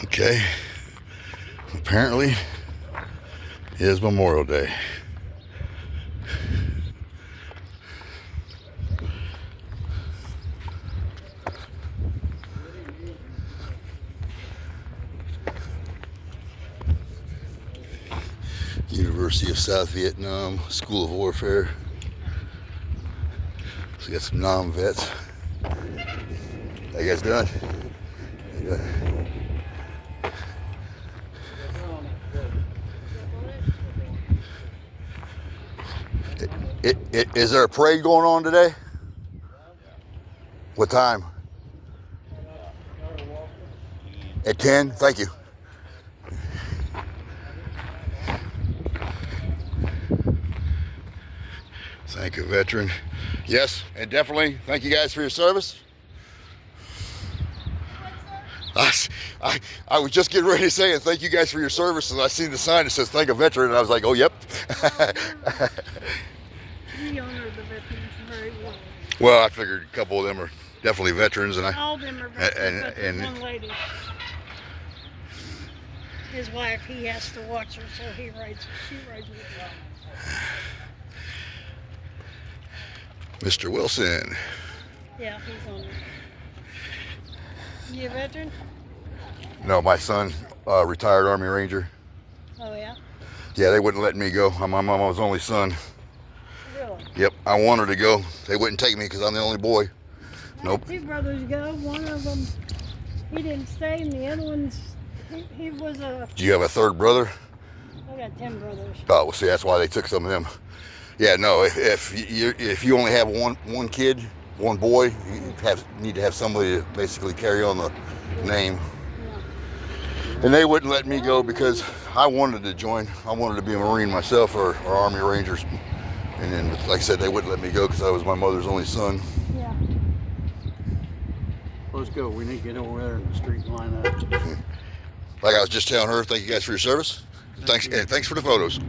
Okay, apparently it is Memorial Day. University of South Vietnam School of Warfare. So we got some non-vets. How you guys doing? Is there a parade going on today? What time? At 10? Thank you. Thank you, veteran. Yes, and definitely thank you guys for your service. I was just getting ready to say it. Thank you guys for your service, and I seen the sign that says "Thank a Veteran," and I was like, "Oh, yep." We honor the veterans very well. Well, I figured a couple of them are definitely veterans, and all of them are veterans, but there's one lady. His wife, he has to watch her, so she rides with him. Mr. Wilson. Yeah, he's on there. You a veteran? No, my son, retired Army Ranger. Oh, yeah? Yeah, they wouldn't let me go. I'm my mama's only son. Really? Yep, I wanted to go. They wouldn't take me because I'm the only boy. Nope. Two brothers go. One of them, he didn't stay, and the other one's, he was a... Do you have a third brother? I got 10 brothers. Oh, well, see, that's why they took some of them. Yeah, no, if you only have one kid, one boy, you need to have somebody to basically carry on the name. Yeah. And they wouldn't let me go because I wanted to join. I wanted to be a Marine myself or Army Rangers. And then, like I said, they wouldn't let me go because I was my mother's only son. Yeah. Let's go. We need to get over there in the street and line up. Like I was just telling her, thank you guys for your service. Thanks for the photos.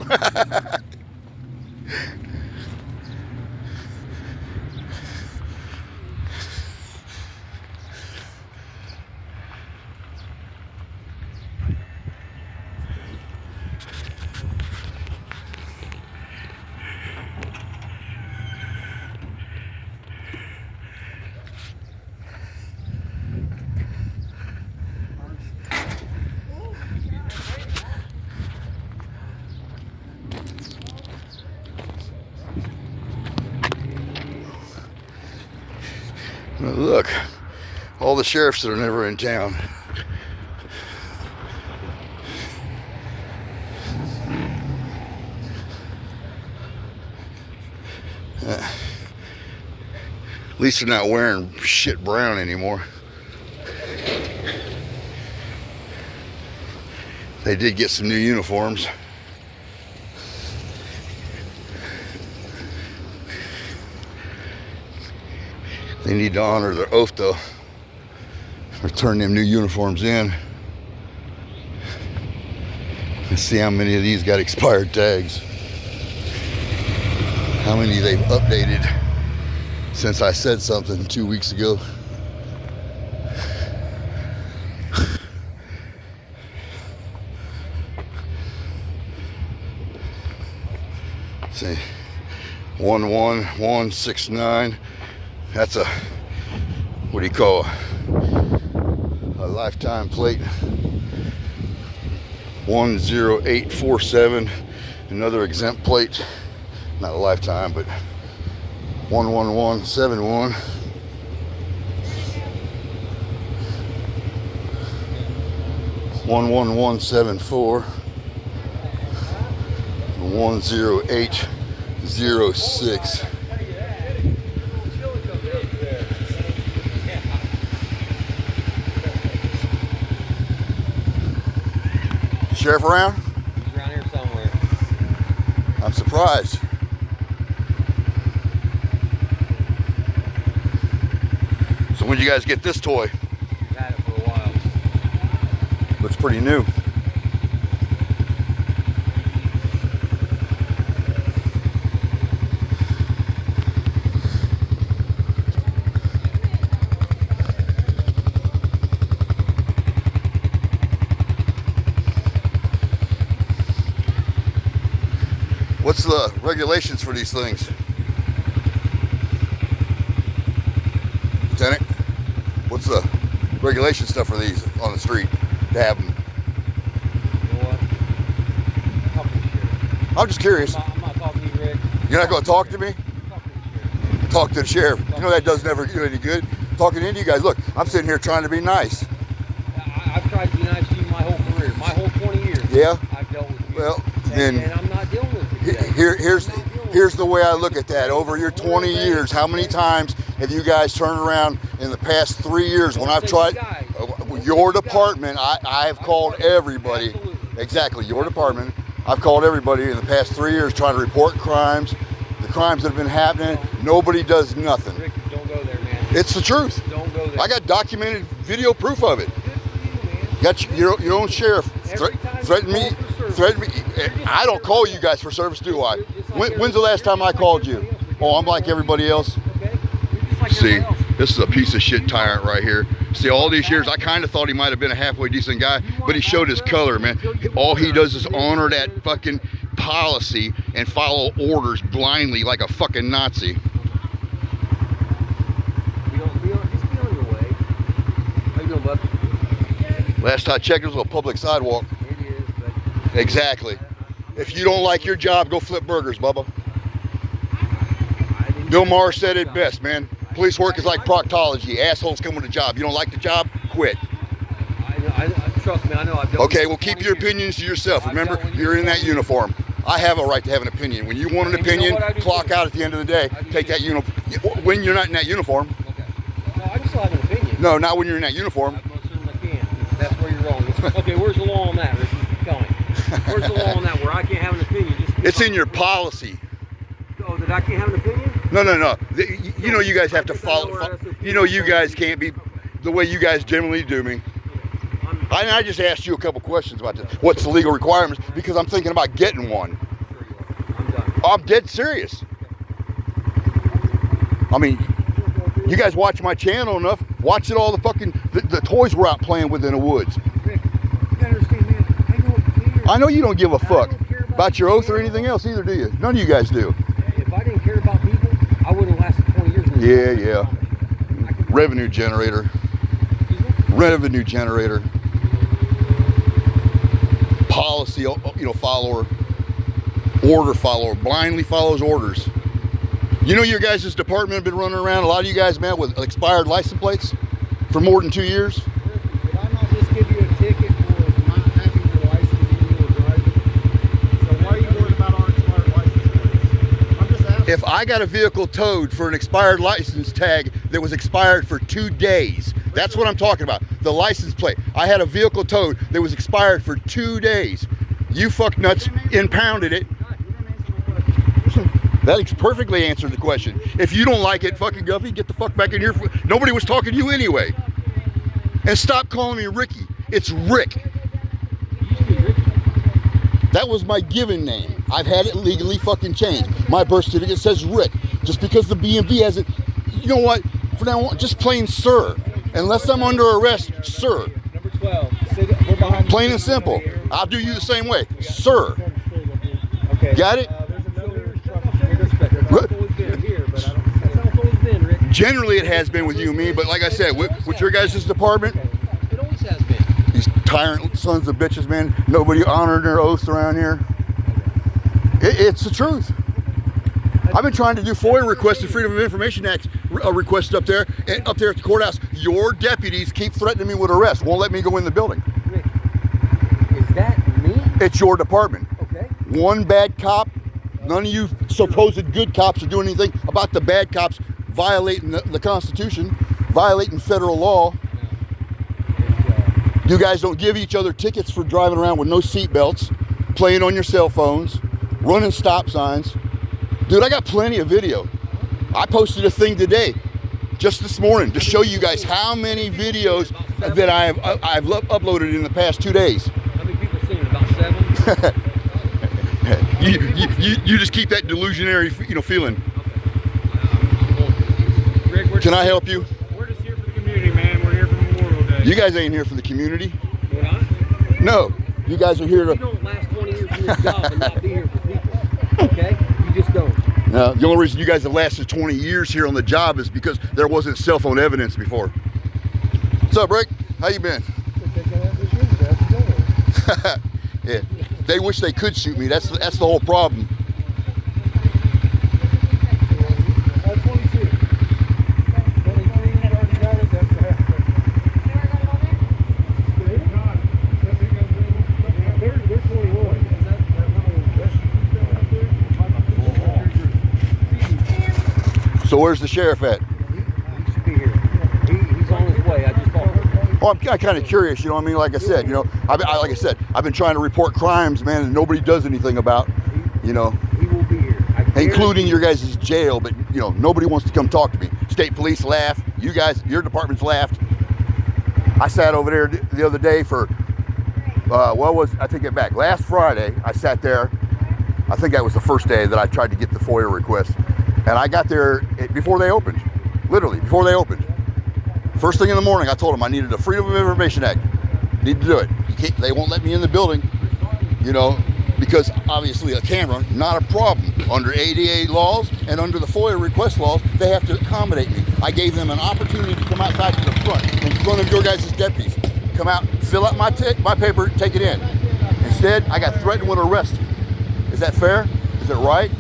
Look, all the sheriffs that are never in town. At least they're not wearing shit brown anymore. They did get some new uniforms. They need to honor their oath though, or turn them new uniforms in. Let's see how many of these got expired tags. How many they've updated since I said something 2 weeks ago. See, 11169. That's a, what do you call a lifetime plate. 10847, another exempt plate, not a lifetime, but 11171. 11174. 10806. Sheriff around? He's around here somewhere. I'm surprised. So when did you guys get this toy? We've had it for a while. Looks pretty new. What's the regulations for these things? Lieutenant, what's the regulation stuff for these on the street to have them? You know what? Talk to the sheriff. I'm just curious. I'm not talking to you, Rick. You're not going to talk to me? Talk to the sheriff. Talk to the sheriff. You know that does never do any good. Talking to you guys. Look, I'm sitting here trying to be nice. I've tried to be nice to you my whole career. My whole 20 years. Yeah? I've dealt with you. Well, and then I'm not dealing with you today. here's the way I look at that. Over your 20 years, how many times have you guys turned around in the past 3 years when I've tried your department? I have called everybody. Absolutely. Exactly, your department. I've called everybody in the past 3 years trying to report crimes, the crimes that have been happening. Nobody does nothing. Rick, don't go there, man. It's the truth. Don't go there. I got documented video proof of it. Good for you, man. Got your own sheriff Every time you threaten me. call for service, Threaten me. I don't call you guys for service, do I? When's the last time I called you? Oh, I'm like everybody else. Okay? You're just like See, everybody else. this is a piece of shit tyrant right here. See, all these years, I kind of thought he might have been a halfway decent guy, but he showed his color, man. All he does is honor that fucking policy and follow orders blindly like a fucking Nazi. Just be on your way. How you doing, bud? Last I checked, it was a public sidewalk. It is, but Exactly. If you don't like your job, go flip burgers, Bubba. I didn't Bill Maher said it best, man. Police work is like proctology. Assholes come with a job. You don't like the job, quit. I trust me, I know. I've dealt Okay, with well, keep you your 20 years. opinions to yourself. I've Remember, dealt with you you're in for that 20 years. uniform. I have a right to have an opinion. When you want an And you know opinion, what I do clock too. out at the end of the day. I do Take too. that uniform. When you're not in that uniform. Okay. No, I can still have an opinion. No, not when you're in that uniform. I most certainly can. That's where you're wrong. Okay, where's the law on that, Rick? Tell me. Where's the law on that where I can't have an opinion? It's in your policy. Oh, that I can't have an opinion? No. You know you guys have to follow. You know you guys can't be the way you guys generally do me. I just asked you a couple questions about this. What's the legal requirements? Because I'm thinking about getting one. I'm done. I'm dead serious. I mean, you guys watch my channel enough. Watch it all the toys we're out playing with in the woods. Rick, you gotta understand, man. I don't care. I know you don't give a fuck don't care about your oath or anything else either, do you? None of you guys do. If I didn't care about people, I wouldn't have lasted 20 years. in this Yeah. country. Revenue generator. Revenue generator. Policy, follower. Order follower. Blindly follows orders. You know your guys' department have been running around, a lot of you guys, man, with expired license plates for more than 2 years. Did I not just give you a ticket for not having your license when you were driving? So why are you worried about our expired license plates? I'm just asking. If I got a vehicle towed for an expired license tag that was expired for 2 days, that's what I'm talking about. The license plate. I had a vehicle towed that was expired for 2 days. You fuck nuts impounded it. That perfectly answered the question. If you don't like it, fucking Guffey, get the fuck back in here. Nobody was talking to you anyway. And stop calling me Ricky. It's Rick. That was my given name. I've had it legally fucking changed. My birth certificate says Rick. Just because the BMV has it, you know what? From now on, just plain sir. Unless I'm under arrest, sir. Number 12. We're behind Plain and simple. I'll do you the same way. Sir. Okay. Got it? That's always been here, but I don't. That's how it's always been, Rick. Generally, it has been with you and me, but like I said, with your guys' department, It always has been. these tyrant sons of bitches, man, nobody honored their oaths around here. It's the truth. I've been trying to do FOIA requests and Freedom of Information Act requests up there at the courthouse. Your deputies keep threatening me with arrest. Won't let me go in the building. Rick, is that me? It's your department. Okay. One bad cop. None of you supposed good cops are doing anything about the bad cops violating the Constitution, violating federal law. You guys don't give each other tickets for driving around with no seat belts, playing on your cell phones, running stop signs. Dude, I got plenty of video. I posted a thing today, just this morning, to show you guys how many videos that I've uploaded in the past 2 days. How many people seen it? About 7? You just keep that delusionary, feeling. Rick, Can I help you? We're just here for the community, man. We're here for Memorial Day. You guys ain't here for the community. We're not? No, you guys are here You to. don't last 20 years in this job and not be here for people. Okay? You just don't. Now, the only reason you guys have lasted 20 years here on the job is because there wasn't cell phone evidence before. What's up, Rick? How you been? Yeah, they wish they could shoot me. That's the whole problem. So where's the sheriff at? He should be here. He's on his way. I just called him. Oh, I'm kind of curious, you know what I mean? Like I said, you know, like I said, I've been trying to report crimes, man, and nobody does anything about, you know. He will be here. Including your guys' jail, but, you know, nobody wants to come talk to me. State police laugh. You guys, your department's laughed. I sat over there the other day for, I take it back. Last Friday, I sat there. I think that was the first day that I tried to get the FOIA request. And I got there before they opened, literally before they opened. First thing in the morning, I told them I needed a Freedom of Information Act. Need to do it. They won't let me in the building, you know, because obviously a camera, not a problem. Under ADA laws and under the FOIA request laws, they have to accommodate me. I gave them an opportunity to come outside to the front, in front of your guys' deputies. Come out, fill out my paper, take it in. Instead, I got threatened with arrest. Is that fair? Is it right?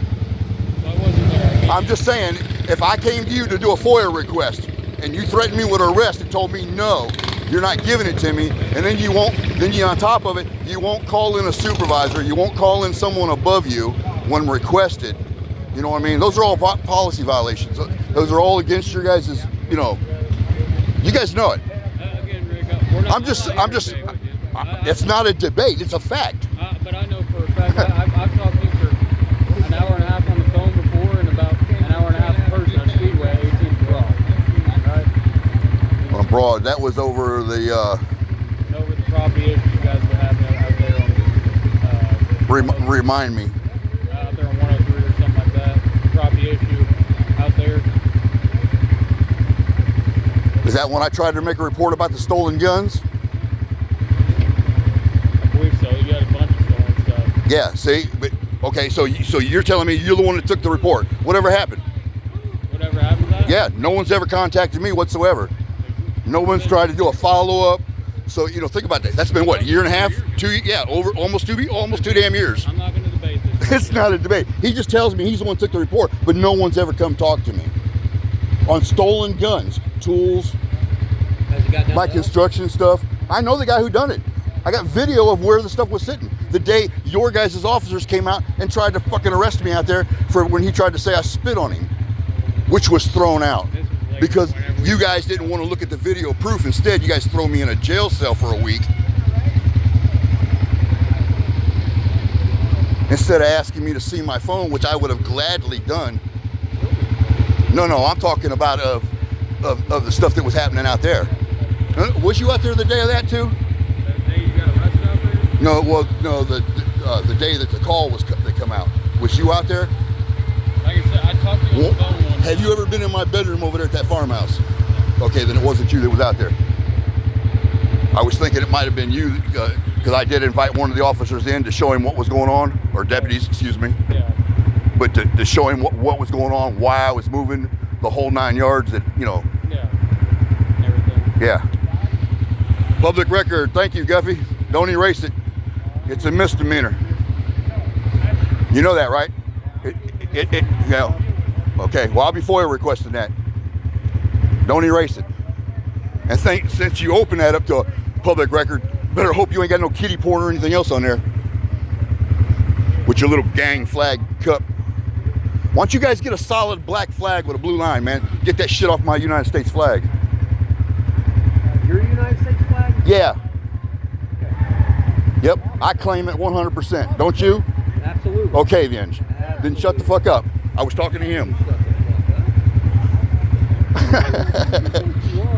I'm just saying, if I came to you to do a FOIA request and you threatened me with arrest and told me no, you're not giving it to me, and then you on top of it, you won't call in a supervisor, you won't call in someone above you when requested. You know what I mean? Those are all policy violations. Those are all against your guys', you know, you guys know it. Again, Rick, I'm just, it's not a debate, it's a fact. But I know for a fact, I've talked to you for an hour and a half on the phone before and about an hour and a half in person on Speedway, 18th Broad. Right? On Broad, that was over the, Over the property issues you guys were having out there on, remind me. out there on 103 or something like that. Property issue out there. Is that when I tried to make a report about the stolen guns? I believe so. You had a bunch of stolen stuff. Yeah, see, but okay, so you're telling me you're the one that took the report. Whatever happened? Whatever happened to that? Yeah, no one's ever contacted me whatsoever. No one's tried to do a follow-up. So, you know, think about that. That's been what, a year and a half? 2, yeah, over almost 2 damn years. I'm not going to debate this. It's not a debate. He just tells me he's the one who took the report, but no one's ever come talk to me. On stolen guns, tools, Has he got my construction stuff. I know the guy who done it. I got video of where the stuff was sitting. The day your guys' officers came out and tried to fucking arrest me out there for when he tried to say I spit on him, which was thrown out because you guys didn't want to look at the video proof. Instead, you guys throw me in a jail cell for a week instead of asking me to see my phone, which I would have gladly done. No, I'm talking about of the stuff that was happening out there. Was you out there the day of that too? The day you got arrested out there? No, well, no, the day that the call was they come out. Was you out there? Like I said, I talked to you on the phone one Have you ever been in my bedroom over there at that farmhouse? Okay, then it wasn't you that was out there. I was thinking it might have been you because I did invite one of the officers in to show him what was going on, or deputies, excuse me. Yeah. But to show him what was going on, why I was moving, the whole 9 yards. That Yeah. Everything. Yeah. Public record. Thank you, Guffey. Don't erase it. It's a misdemeanor. You know that, right? Yeah. Okay. Well, I'll be FOIA requesting that. Don't erase it. And since you open that up to a public record, better hope you ain't got no kiddie porn or anything else on there with your little gang flag cup. Why don't you guys get a solid black flag with a blue line, man? Get that shit off my United States flag. Your United States flag? Yeah. Yep, I claim it 100%. Don't you? Absolutely. Okay then. Then shut the fuck up. I was talking to him.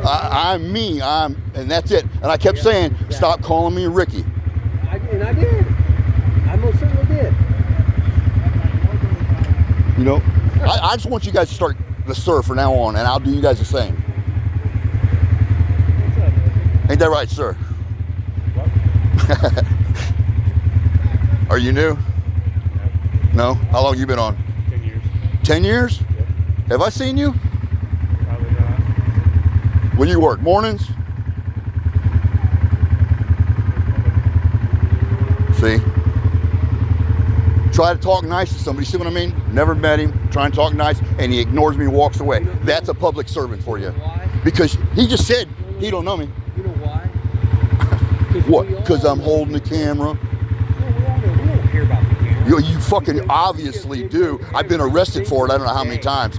I'm me. And that's it. And I kept saying, stop calling me Ricky. And I did. I most certainly did. You know, I just want you guys to start the sir from now on, and I'll do you guys the same. Ain't that right, sir? Are you new? No? How long you been on? 10 years. 10 years? Yep. Have I seen you? Probably not. When you work mornings? See? Try to talk nice to somebody. See what I mean? Never met him. Try and talk nice, and he ignores me, walks away. That's a public servant for you. Why? Because he just said he don't know me. You know why? What? Because I'm holding the camera. No, we don't care about the camera. You fucking obviously do. I've been arrested for it. I don't know how many times.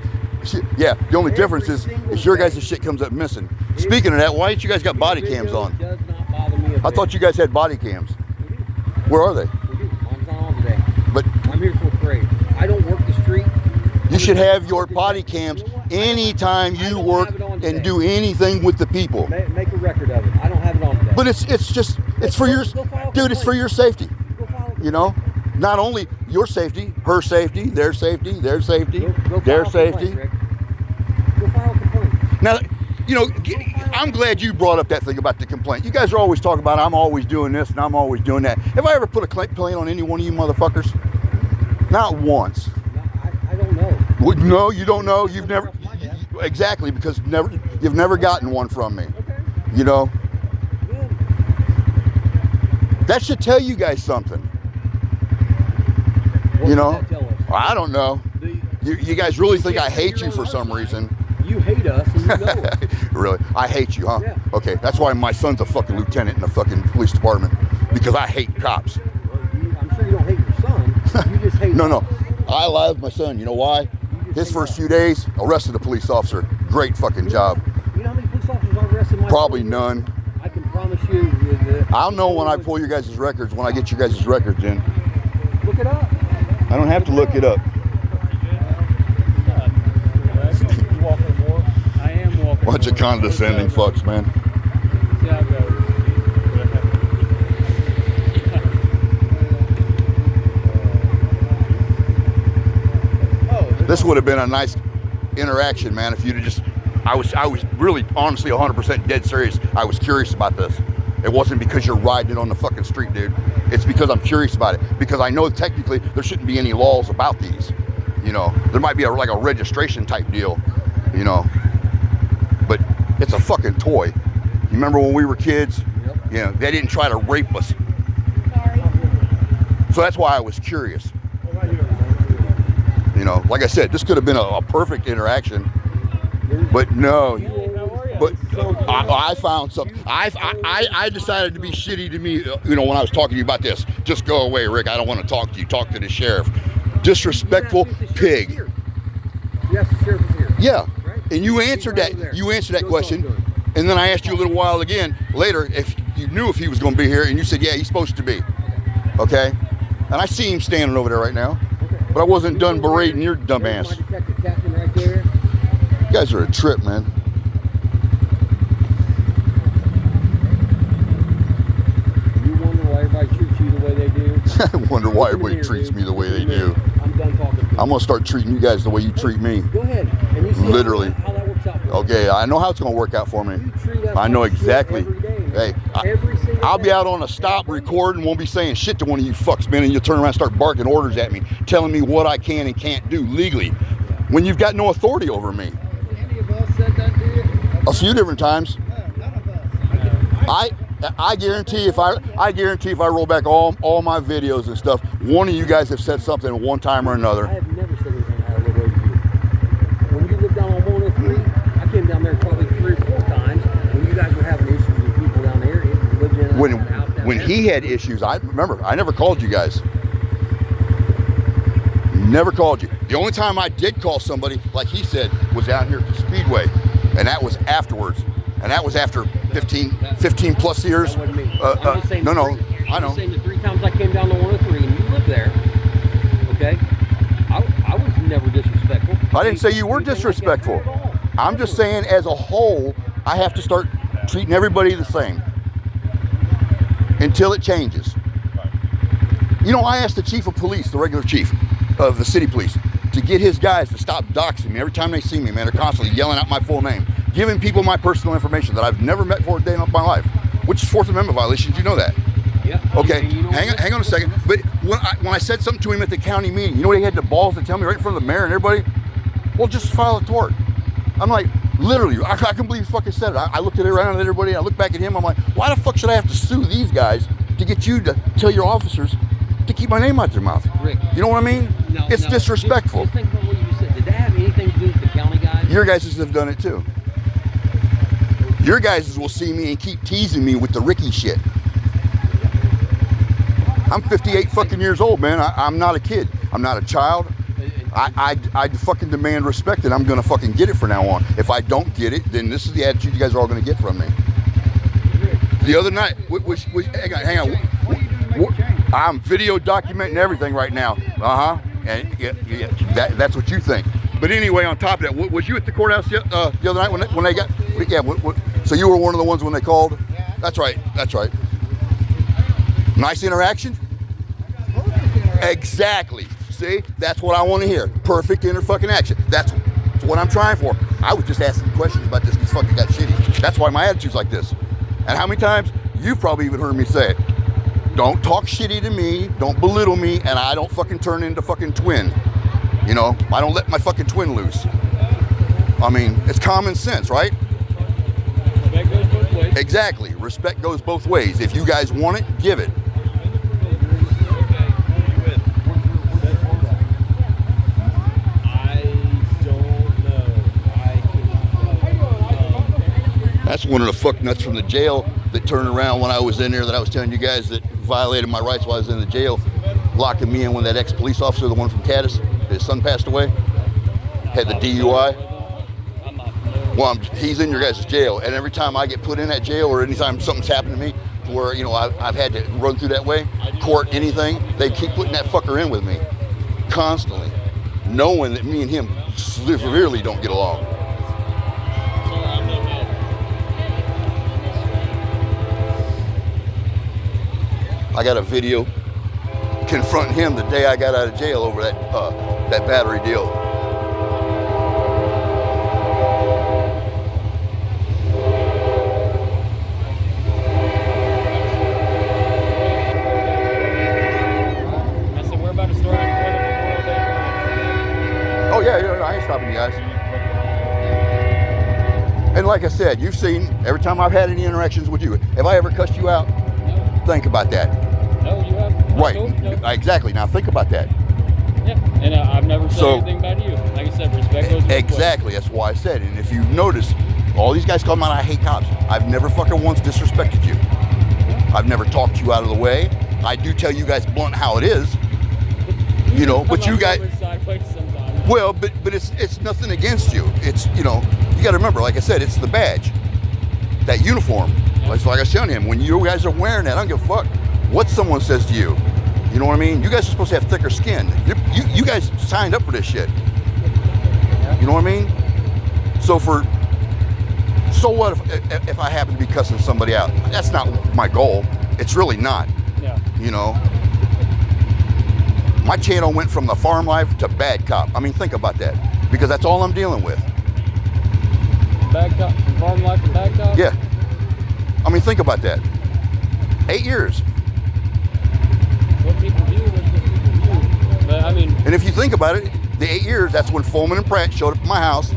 Yeah, the only difference is your guys' shit comes up missing. Speaking of that, why ain't you guys got body cams on? Does not bother me a bit. I thought you guys had body cams. Where are they? We do. Mine's not on today. But I'm here for a parade. I don't work the street. you should have your body cams anytime you work and do anything with the people. Make a record of it. I don't have it on today. But it's for your, dude, it's for your safety. Go file a You know? Not only your safety, her safety, their safety, their safety, Go their file a complaint, safety. Rick. Go file a complaint. Now, you know, I'm glad you brought up that thing about the complaint. You guys are always talking about I'm always doing this and I'm always doing that. Have I ever put a complaint on any one of you motherfuckers? Not once. No, I don't know. Well, no, you don't know. You've never, exactly, because you've never gotten one from me. Okay. You know, Good. that should tell you guys something. What You does know, that tell us? I don't know. You guys really think I hate you for some reason. You hate us and you know it. Really? I hate you, huh? Yeah. Okay, that's why my son's a fucking lieutenant in the fucking police department. Because I hate cops. I'm sure you don't hate your son. You just hate No, us. no. I love my son. You know why? His first few days, arrested a police officer. Great fucking job. You know how many police officers I arrested in my Probably career? none. I can promise you that. I'll know when I pull your guys' records, when I get your guys' records in. Look it up. I don't have to look it up. You walking more? I am walking. Bunch of more. condescending fucks, man. See how it goes. This would have been a nice interaction, man, if you'd have just, I was really, honestly, 100% dead serious. I was curious about this. It wasn't because you're riding it on the fucking street, dude. It's because I'm curious about it. Because I know technically there shouldn't be any laws about these. You know, there might be like a registration type deal, you know. But it's a fucking toy. You remember when we were kids? Yep. You know, they didn't try to rape us. Sorry. So that's why I was curious. You know, like I said, this could have been a perfect interaction. But no. But I found something. I decided to be shitty to me, you know, when I was talking to you about this. Just go away, Rick. I don't want to talk to you. Talk to the sheriff. Disrespectful pig. Yes, the sheriff is here. Yeah. Right? And you answered that. You answered that question. And then I asked you a little while again later if you knew if he was going to be here, and you said, yeah, he's supposed to be. Okay. And I see him standing over there right now. But I wasn't done berating your dumb ass. My detective captain right there. You guys are a trip, man. You wonder why everybody treats you the way they do? I wonder why everybody treats me the way they do. I'm done talking to you. I'm gonna start treating you guys the way you treat me. Go ahead. And you see Literally. how that works out for you. Okay, I know how it's gonna work out for me. You treat us I know like shit exactly. every day, man. Hey, Every single I'll day. be out on a stop recording, won't be saying shit to one of you fucks, man, and you'll turn around and start barking orders at me, telling me what I can and can't do legally, when you've got no authority over me. Any of us said that to you? A few different times. No, none of us. I guarantee if I roll back all my videos and stuff, one of you guys have said something one time or I another. have never said anything out of the way to you. When you lived down on 103, I came down there probably 3 or 4 times when you guys were having issues with people down there. You lived in a house down When there. he had issues, I remember I never called you guys. Never called you. The only time I did call somebody, like he said, was down here at the Speedway, and that was afterwards. And that was after 15 plus years. That wasn't me. I'm just saying No, I'm I know. just saying the 3 times I came down to 103 and you lived there, okay? I was never disrespectful. I didn't say you were disrespectful. I'm just saying, as a whole, I have to start treating everybody the same until it changes. You know, I asked the chief of police, the regular chief of the city police, to get his guys to stop doxing me every time they see me, man. They're constantly yelling out my full name, giving people my personal information that I've never met for a day in my life, which is Fourth Amendment violations. You know that. Yeah. Okay, You know hang on a second. But when I said something to him at the county meeting, you know what he had the balls to tell me right in front of the mayor and everybody? Well, just file a tort. I'm like, literally, I couldn't believe he fucking said it. I looked at it around at everybody, I looked back at him, I'm like, why the fuck should I have to sue these guys to get you to tell your officers to keep my name out their mouth? Rick. You know what I mean? No, it's no. disrespectful. Just think about what you just said. Did that have anything to do with the county guys? Your guys have done it too. Your guys will see me and keep teasing me with the Ricky shit. I'm 58 fucking years old, man. I'm not a kid. I'm not a child. I fucking demand respect, and I'm gonna fucking get it from now on. If I don't get it, then this is the attitude you guys are all gonna get from me. The other night, hang on. I'm video documenting everything right now. And yeah, that's what you think. But anyway, on top of that, was you at the courthouse the other night when they got? Yeah. So you were one of the ones when they called? That's right. That's right. Nice interaction. Exactly. See, that's what I want to hear. Perfect fucking action. That's what I'm trying for. I was just asking questions about this. These fucking got shitty. That's why my attitude's like this. And how many times you've probably even heard me say it? Don't talk shitty to me. Don't belittle me, and I don't fucking turn into fucking twin. You know, I don't let my fucking twin loose. I mean, it's common sense, right? Respect goes both ways. Exactly. Respect goes both ways. If you guys want it, give it. That's one of the fuck nuts from the jail that turned around when I was in there that I was telling you guys that violated my rights while I was in the jail, locking me in when that ex-police officer, the one from Caddis, his son passed away, had the DUI. Well, he's in your guys' jail, and every time I get put in that jail or anytime something's happened to me to where, you know, I've had to run through that way, court, anything, they keep putting that fucker in with me constantly, knowing that me and him severely don't get along. I got a video confronting him the day I got out of jail over that battery deal. I said, we're about to start on Memorial Day. Oh yeah, I ain't stopping you guys. And like I said, you've seen every time I've had any interactions with you. Have I ever cussed you out? No. Think about that. No, you haven't. Right. No. Exactly. Now think about that. Yeah, and I've never said anything bad to you. Like I said, respect goes both ways. Exactly. That's why I said it. And if you notice, all these guys call me out, I hate cops. I've never fucking once disrespected you. I've never talked you out of the way. I do tell you guys blunt how it is. You know, but you guys. Well, but it's nothing against you. It's, you know, you got to remember, like I said, it's the badge, that uniform. Yeah. Like I was telling him, when you guys are wearing that, I don't give a fuck what someone says to you. You know what I mean? You guys are supposed to have thicker skin. You guys signed up for this shit. You know what I mean? So what if I happen to be cussing somebody out? That's not my goal. It's really not. Yeah. You know? My channel went from the farm life to bad cop. I mean, think about that. Because that's all I'm dealing with. Bad cop, from farm life to bad cop? Yeah. I mean, think about that. 8 years. What people do, what people do. But I mean. And if you think about it, the 8 years, that's when Foreman and Pratt showed up at my house.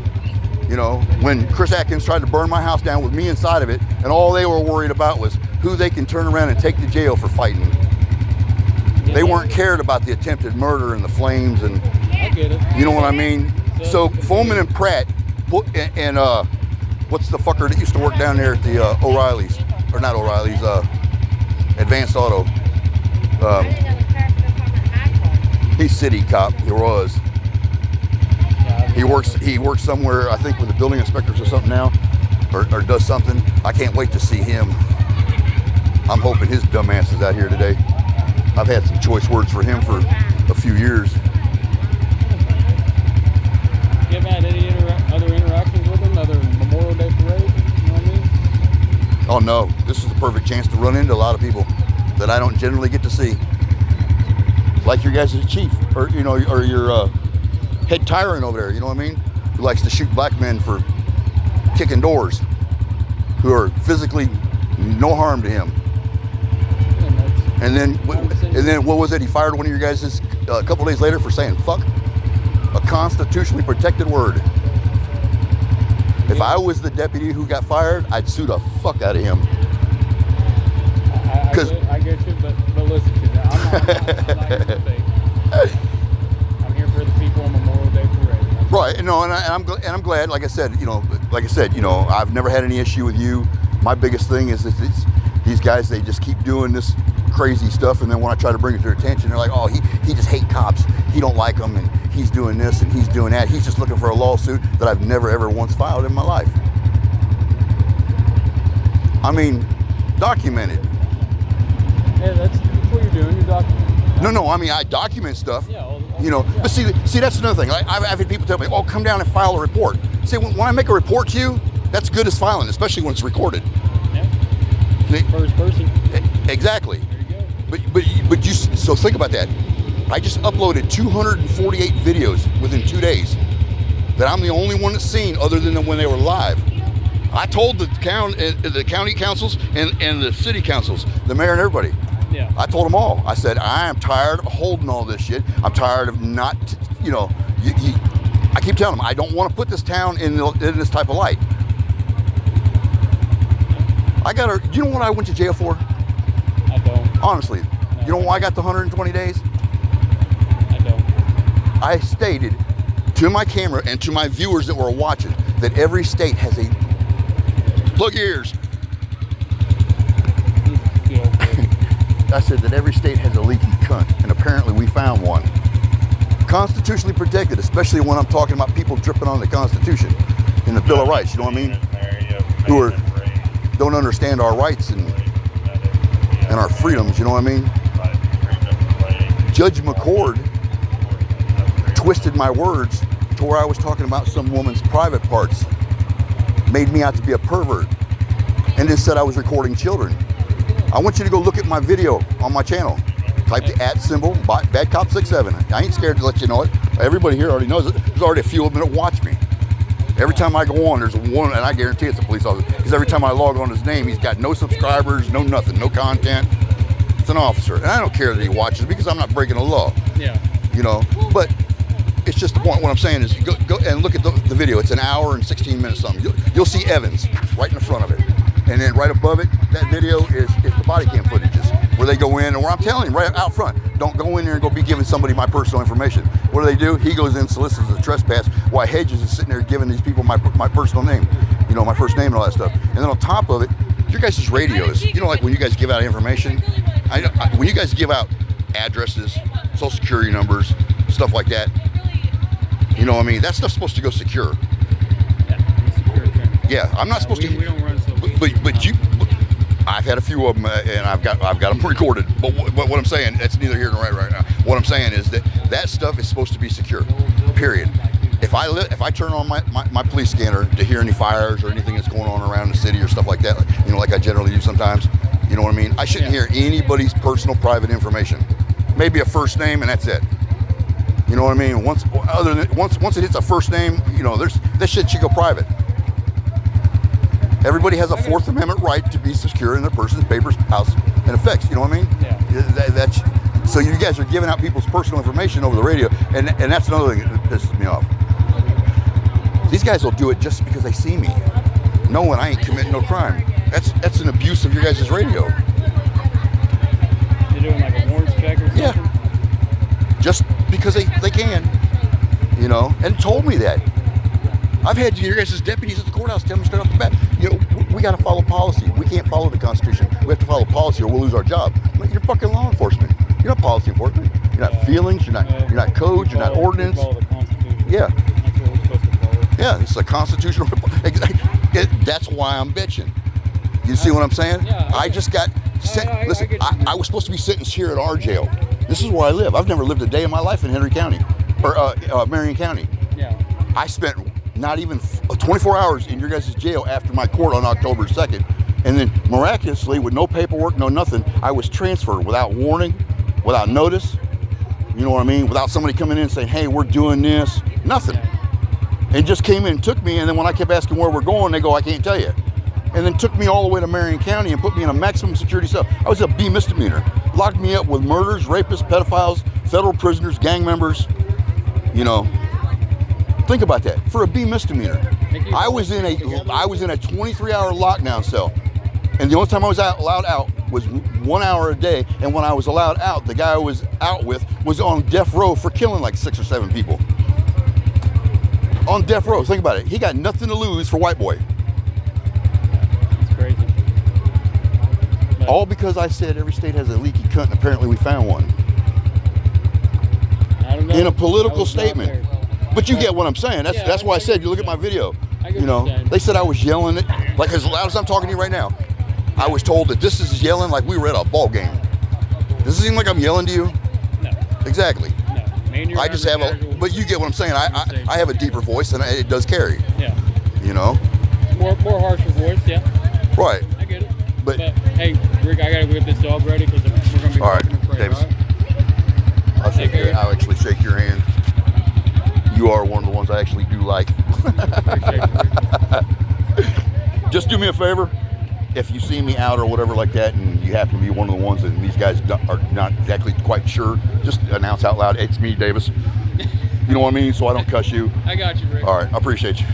You know, when Chris Atkins tried to burn my house down with me inside of it, and all they were worried about was who they can turn around and take to jail for fighting. Yeah, they weren't cared about the attempted murder and the flames and. I get it. You know what I mean? So Foreman and Pratt and what's the fucker that used to work down there at the O'Reilly's, or not O'Reilly's, Advanced Auto. He's city cop. He was. He works somewhere, I think, with the building inspectors or something now, or does something. I can't wait to see him. I'm hoping his dumb ass is out here today. I've had some choice words for him for a few years. You ever had any other interactions with him, other Memorial Day parade? You know what I mean? Oh no, this is the perfect chance to run into a lot of people that I don't generally get to see. Like your guys' chief, or you know, or your head tyrant over there. You know what I mean? Who likes to shoot black men for kicking doors, who are physically no harm to him. Yeah, And then what was it? He fired one of your guys a couple days later for saying "fuck," a constitutionally protected word. If I was the deputy who got fired, I'd sue the fuck out of him. I get you, but listen to that. I'm not here for fake. I'm here for the people on Memorial Day parade. Right. No, and I'm glad. Like I said, I've never had any issue with you. My biggest thing is that these guys, they just keep doing this crazy stuff, and then when I try to bring it to their attention, they're like, oh, he just hate cops. He don't like them, and he's doing this and he's doing that. He's just looking for a lawsuit that I've never ever once filed in my life. I mean, documented. Yeah, that's what you're doing. You're documenting. No, I mean, I document stuff. Yeah. But see, that's another thing. I've had people tell me, oh, come down and file a report. See, when I make a report to you, that's good as filing, especially when it's recorded. Yeah. First person. Exactly. There you go. But so think about that. I just uploaded 248 videos within 2 days that I'm the only one that's seen other than when they were live. I told the county councils and the city councils, the mayor and everybody. Yeah. I told them all. I said, I am tired of holding all this shit. I'm tired of not, I keep telling them, I don't want to put this town in this type of light. You know what I went to jail for? I don't. Honestly. No. You know why I got the 120 days? I don't. I stated to my camera and to my viewers that were watching that every state has a, plug your ears. I said that every state has a leaky cunt, and apparently we found one. Constitutionally protected, especially when I'm talking about people dripping on the Constitution in the Bill of Rights, you know what I mean? Who don't understand our rights and our freedoms, you know what I mean? Judge McCord twisted my words to where I was talking about some woman's private parts, made me out to be a pervert, and then said I was recording children. I want you to go look at my video on my channel. Type the @ badcop67. I ain't scared to let you know it. Everybody here already knows it. There's already a few of them that watch me. Every time I go on, there's one, and I guarantee it's a police officer, because every time I log on his name, he's got no subscribers, no nothing, no content. It's an officer, and I don't care that he watches me because I'm not breaking the law. Yeah. But it's just the point. What I'm saying is, go and look at the video. It's an hour and 16 minutes something. You'll see Evans right in the front of it. And then right above it, that video is the body cam footages where they go in, and where I'm telling him right out front, don't go in there and go be giving somebody my personal information. What do? He goes in, solicits a trespass, while Hedges is sitting there giving these people my personal name, my first name and all that stuff. And then on top of it, your guys' radios, like when you guys give out information, when you guys give out addresses, social security numbers, stuff like that, that stuff's supposed to go secure. Yeah, I'm not supposed to. We don't run so. But I've had a few of them, and I've got them recorded. But what I'm saying, that's neither here nor right now. What I'm saying is that stuff is supposed to be secure. Period. If I turn on my police scanner to hear any fires or anything that's going on around the city or stuff like that, like I generally do sometimes, you know what I mean? I shouldn't hear anybody's personal private information. Maybe a first name, and that's it. You know what I mean? Once it hits a first name, this shit should go private. Everybody has a Fourth Amendment right to be secure in their person's papers, house, and effects. You know what I mean? Yeah. So you guys are giving out people's personal information over the radio, and that's another thing that pisses me off. These guys will do it just because they see me, knowing I ain't committing no crime. That's an abuse of your guys' radio. You're doing like a warrants check or something? Yeah. Just because they can, and told me that. I've had your guys' deputies at the courthouse tell me straight off the bat, we got to follow policy. We can't follow the Constitution. We have to follow policy or we'll lose our job. You're fucking law enforcement. You're not policy enforcement. You're not feelings. You're not codes. You're not ordinance. Follow the Constitution. Yeah. That's what we're supposed to follow. Yeah, it's a constitutional. That's why I'm bitching. You see what I'm saying? Yeah. I just got sent. Listen, I was supposed to be sentenced here at our jail. This is where I live. I've never lived a day in my life in Henry County or Marion County. Yeah. I spent not even 24 hours in your guys' jail after my court on October 2nd. And then miraculously, with no paperwork, no nothing, I was transferred without warning, without notice. You know what I mean? Without somebody coming in and saying, hey, we're doing this. Nothing. It just came in and took me. And then when I kept asking where we're going, they go, I can't tell you. and then took me all the way to Marion County and put me in a maximum security cell. I was a B misdemeanor. Locked me up with murders, rapists, pedophiles, federal prisoners, gang members. You know, think about that. For a B misdemeanor, I was in a 23-hour lockdown cell, and the only time I was allowed out was 1 hour a day. And when I was allowed out, the guy I was out with was on death row for killing like 6 or 7 people. On death row. Think about it. He got nothing to lose for white boy. It's crazy. But All because I said every state has a leaky cunt, and apparently we found one. I don't know. In a I political was not statement. there. But you get what I'm saying. That's why I said, you look at my video. I get You know, what you're saying. they said I was yelling it, like as loud as I'm talking to you right now. I was told that this is yelling like we were at a ball game. Does it seem like I'm yelling to you? No. Exactly. No. Me and your I just have a, casual- but you get what I'm saying. I have a deeper voice and it does carry. Yeah. You know? More harsher voice. Yeah. Right. I get it. But hey, Rick, I gotta get this dog ready because we're gonna be All right, walking and praying, Davis. all right? I'll actually shake your hand. You are one of the ones I actually do like. Appreciate it, Rick. Just do me a favor. If you see me out or whatever like that, and you happen to be one of the ones that these guys are not exactly quite sure, just announce out loud, "It's me, Davis." You know what I mean? So I don't cuss you. I got you, Rick. All right, I appreciate you.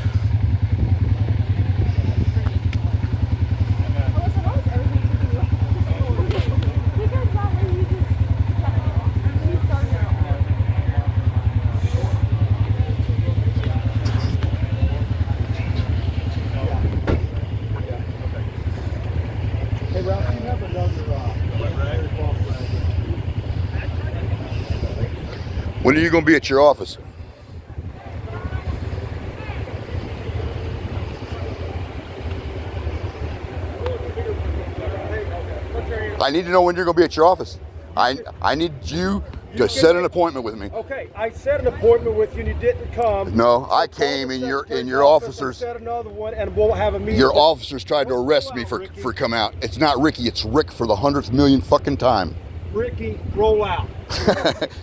Hey, Ralph, you have another When are you going to be at your office? I need to know when you're going to be at your office. I need you to set an appointment with me. Okay, I set an appointment with you and you didn't come. No, I So call came the and secretary's your office and officers, set another one and we'll have a meeting. your officers tried to arrest me for come out. It's not Ricky, it's Rick for the 100th million fucking time. Ricky, roll out.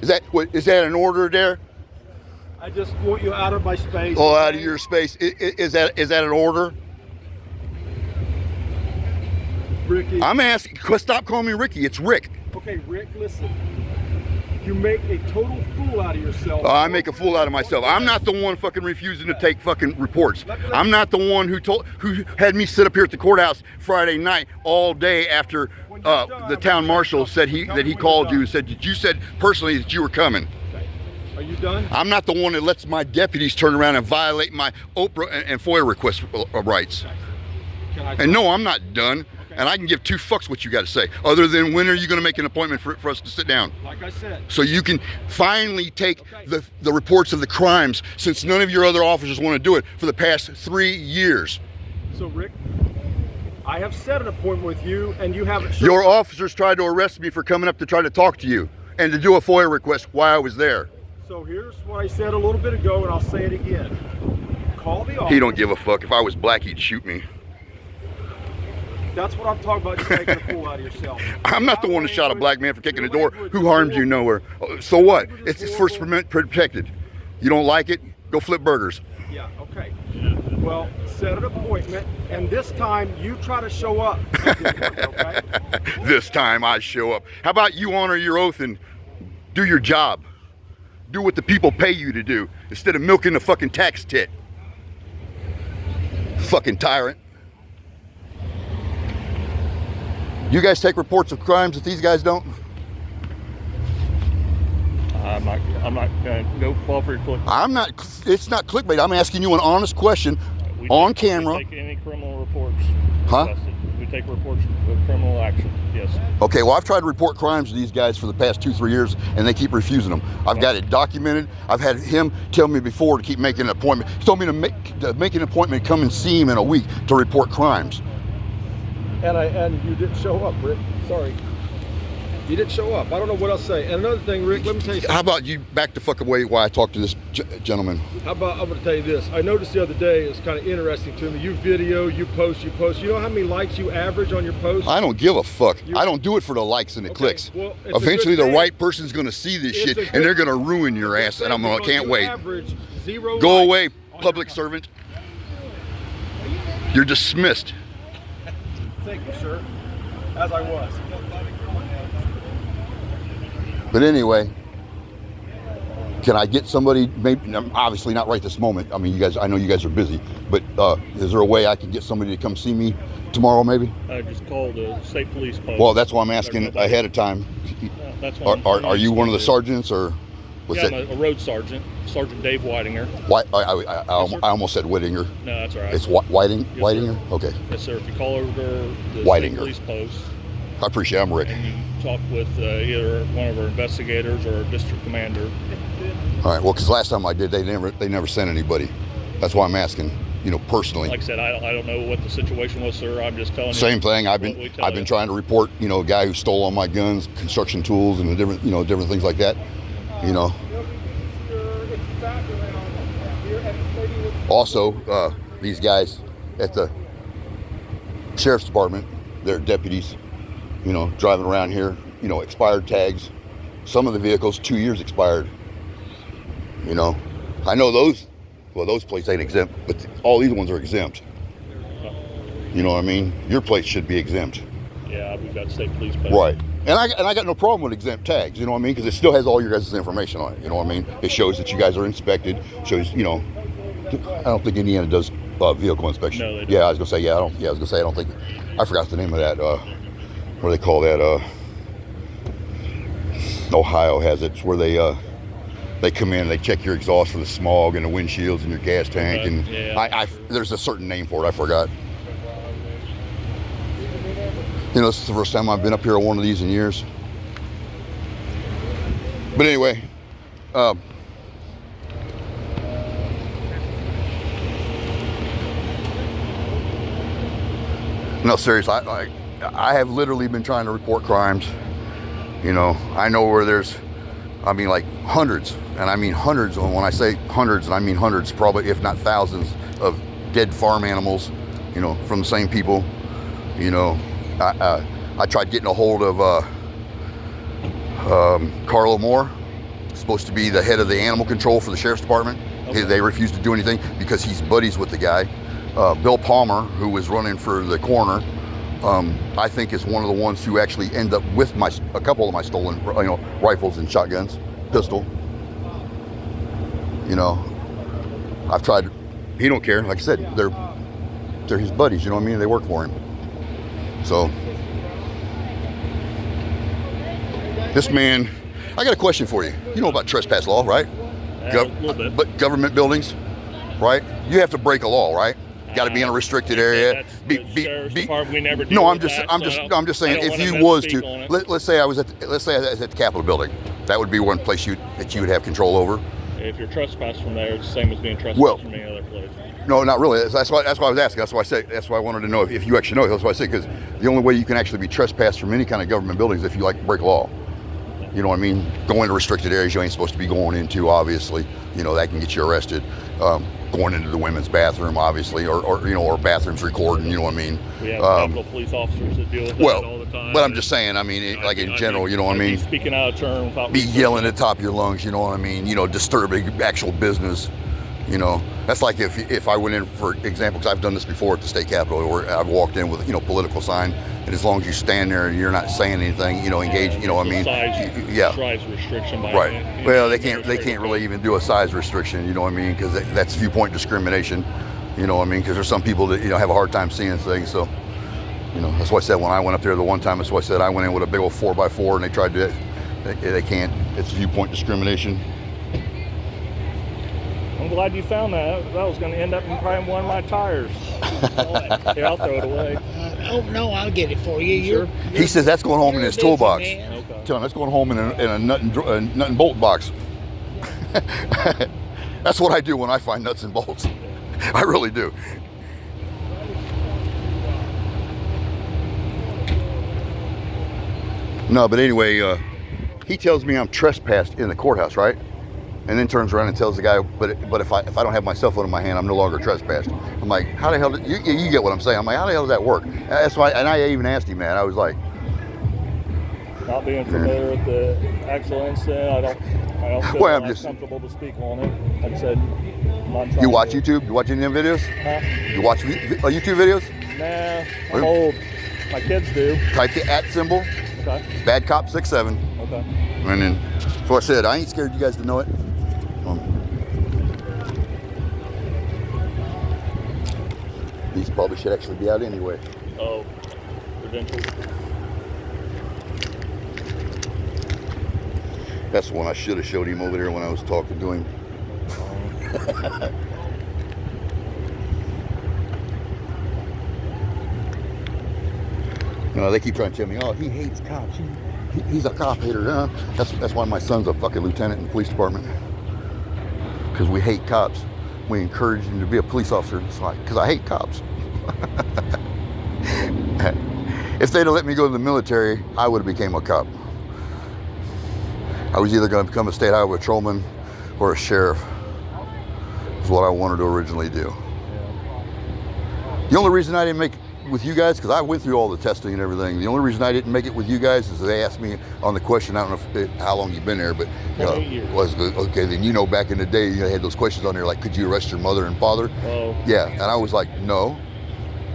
Is that an order there? I just want you out of my space. Oh, out of your space. Is that an order? Ricky. I'm asking. Stop calling me Ricky. It's Rick. Okay, Rick, listen. You make a total fool out of yourself. Oh, I make a fool out of myself. I'm not the one fucking refusing to take fucking reports. I'm not the one who had me sit up here at the courthouse Friday night all day after the town marshal said that he called you and said that you said personally that you were coming. Okay. Are you done? I'm not the one that lets my deputies turn around and violate my Oprah and FOIA request rights. And no, I'm not done. And I can give 2 fucks what you got to say, other than when are you going to make an appointment for us to sit down? Like I said. So you can finally take the reports of the crimes, since none of your other officers want to do it, for the past 3 years. So, Rick, I have set an appointment with you and you haven't shown Your up. officers tried to arrest me for coming up to try to talk to you and to do a FOIA request while I was there. So here's what I said a little bit ago and I'll say it again. Call the office. He don't give a fuck. If I was black, he'd shoot me. That's what I'm talking about, just making a fool out of yourself. I'm not the one who shot a black man for kicking the door. Who harmed you? Nowhere. So what? It's First Amendment protected. You don't like it? Go flip burgers. Yeah, okay. Well, set an appointment, and this time you try to show up. Okay? This time I show up. How about you honor your oath and do your job? Do what the people pay you to do instead of milking the fucking tax tit. Fucking tyrant. You guys take reports of crimes that these guys don't? I'm not gonna go fall for your click. I'm not, it's not clickbait. I'm asking you an honest question on camera. We take any criminal reports. Huh? requested. We take reports of criminal action, yes. Okay, well, I've tried to report crimes to these guys for the past 2-3 years, and they keep refusing them. I've got it documented. I've had him tell me before to keep making an appointment. He told me to make an appointment, come and see him in a week to report crimes. And you didn't show up, Rick. Sorry. You didn't show up. I don't know what else to say. And another thing, Rick, let me tell you something. How about you back the fuck away while I talk to this gentleman? How about, I'm going to tell you this. I noticed the other day, it's kind of interesting to me. You video, you post. You know how many likes you average on your post? I don't give a fuck. I don't do it for the likes and the clicks. Well, it's a Eventually, good the thing. right person's going to see this It's shit, a and good- they're going to ruin your ass, and I can't You wait. average 0 Go likes away, on your public post. servant. You're dismissed. Thank you, sir. As I was. But anyway, can I get somebody, maybe, obviously not right this moment. I mean, you guys, I know you guys are busy, but is there a way I can get somebody to come see me tomorrow maybe? Just call the state police post. Well, that's why I'm asking ahead of time. That's Are you one of the sergeants or what's yeah, that? I'm a road sergeant, Sergeant Dave Whitinger. I almost said Whittinger. No, that's all right. It's Whiting? Yes, Whitinger? sir. Okay. Yes, sir. If you call over to the Whitinger. state police post I appreciate it. I'm Rick. and you talk with either one of our investigators or our district commander. All right. Well, because last time I did, they never sent anybody. That's why I'm asking, personally. Like I said, I don't know what the situation was, sir. I'm just telling you. Same thing. I've what we been tell you. trying to report, a guy who stole all my guns, construction tools, and different things like that. Also, these guys at the sheriff's department, they're deputies, driving around here, expired tags. Some of the vehicles, 2 years expired. I know those plates ain't exempt, but all these ones are exempt. You know what I mean? Your place should be exempt. Yeah, we've got state police post. Right. And I got no problem with exempt tags, you know what I mean? Because it still has all your guys' information on it, you know what I mean? It shows that you guys are inspected, shows, I don't think Indiana does vehicle inspection. No, they don't. Yeah, I was gonna say, I don't think, I forgot the name of that, what do they call that, Ohio has it, it's where they come in, they check your exhaust for the smog and the windshields and your gas tank, Okay, and yeah. there's a certain name for it, I forgot. This is the first time I've been up here on one of these in years. But anyway, no, seriously, I have literally been trying to report crimes. I know where there's, like hundreds, and I mean hundreds. And when I say hundreds, and I mean hundreds, probably if not thousands of dead farm animals, from the same people. I tried getting a hold of Carlo Moore, supposed to be the head of the animal control for the sheriff's department. Okay. They refused to do anything because he's buddies with the guy. Bill Palmer, who was running for the coroner, I think is one of the ones who actually end up with a couple of my stolen, rifles and shotguns, pistol. I've tried. He don't care. Like I said, they're his buddies. You know what I mean? They work for him. So this man, I got a question for you. You know about trespass law, right? A little bit. But government buildings, right? You have to break a law, right? Got to be in a restricted area. That's the sheriff's department. We never do. No, with that, so I'm just saying. I don't If wanna you was misspeak to, on it. let's say I was at the Capitol building, that would be one place that you would have control over. If you're trespassed from there, it's the same as being trespassed Well, from any other place. No, not really. That's why I was asking. That's why I said. That's why I wanted to know if you actually know. That's why I said, because the only way you can actually be trespassed from any kind of government building is if you break law. You know what I mean? Going into restricted areas you ain't supposed to be going into, obviously. That can get you arrested. Going into the women's bathroom, obviously, or bathrooms recording. You know what I mean? We have Capitol police officers that deal with that all the time. But I'm just saying. I mean, in general, you know what I mean? Speaking out of turn without Be yelling at the top of your lungs. You know what I mean? Disturbing actual business. That's like if I went in, for example, because I've done this before at the state capitol, where I've walked in with political sign, and as long as you stand there and you're not saying anything, engage, Size restriction by right. Well, they can't really even do a size restriction, you know what I mean? Because that's viewpoint discrimination, you know what I mean? Because there's some people that have a hard time seeing things, so that's why I said when I went up there the one time, that's why I said I went in with a big old 4x4 and they tried to, they can't. It's viewpoint discrimination. I'm glad you found that. That was going to end up in probably one of my tires. Here, I'll throw it away. Oh no, I'll get it for you. Sure. He says that's going home in You're a his busy toolbox. man. Okay. Tell him that's going home in a nut and bolt box. That's what I do when I find nuts and bolts. I really do. No, but anyway, he tells me I'm trespassed in the courthouse, right? And then turns around and tells the guy, but if I don't have my cell phone in my hand, I'm no longer trespassed. I'm like, how the hell did you get what I'm saying? I'm like, how the hell does that work? That's why, and I even asked him that. I was like, Not being familiar with the actual incident, I don't feel Well, I'm like just- comfortable to speak on it. Like I said, I'm not trying you watch to, YouTube? You watch any of them videos? Huh? You watch YouTube videos? Nah, I'm old. My kids do. Type the @ symbol, Okay. Bad Cop 67. Okay. And then, so I said, I ain't scared you guys to know it. These probably should actually be out anyway. Oh, credentials. That's the one I should have showed him over there when I was talking to him. No, they keep trying to tell me, oh, he hates cops. He's a cop hater. That's why my son's a fucking lieutenant in the police department. Because we hate cops. We encourage him to be a police officer. It's like, because I hate cops. If they'd have let me go to the military, I would have became a cop. I was either going to become a state highway patrolman or a sheriff. Is what I wanted to originally do. The only reason I didn't make it with you guys, because I went through all the testing and everything. The only reason I didn't make it with you guys is they asked me on the question. I don't know how long you've been there, but was okay. Then back in the day, you had those questions on there like, could you arrest your mother and father? Oh. Yeah, and I was like, no.